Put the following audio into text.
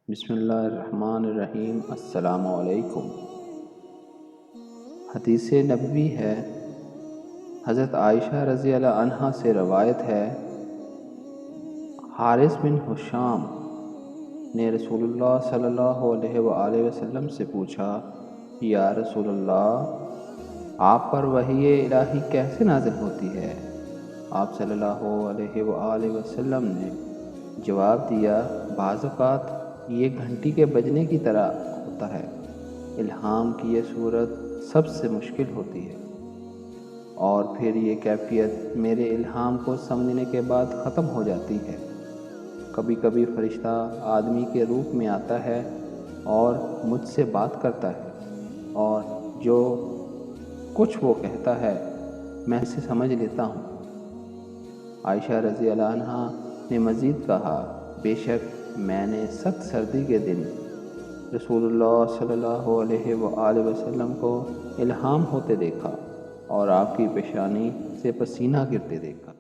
بسم اللہ الرحمن الرحیم۔ السلام علیکم۔ حدیث نبوی ہے، حضرت عائشہ رضی اللہ عنہا سے روایت ہے، حارث بن حشام نے رسول اللہ صلی اللہ علیہ وآلہ وسلم سے پوچھا، یا رسول اللہ، آپ پر وحی الہی کیسے نازل ہوتی ہے؟ آپ صلی اللہ علیہ وآلہ وسلم نے جواب دیا، بعض اوقات یہ گھنٹی کے بجنے کی طرح ہوتا ہے۔ الہام کی یہ صورت سب سے مشکل ہوتی ہے، اور پھر یہ کیفیت میرے الہام کو سمجھنے کے بعد ختم ہو جاتی ہے۔ کبھی کبھی فرشتہ آدمی کے روپ میں آتا ہے اور مجھ سے بات کرتا ہے، اور جو کچھ وہ کہتا ہے میں اسے سمجھ لیتا ہوں۔ عائشہ رضی اللہ عنہا نے مزید کہا، بے شک میں نے سخت سردی کے دن رسول اللہ صلی اللہ علیہ وآلہ وسلم کو الہام ہوتے دیکھا اور آپ کی پیشانی سے پسینہ گرتے دیکھا۔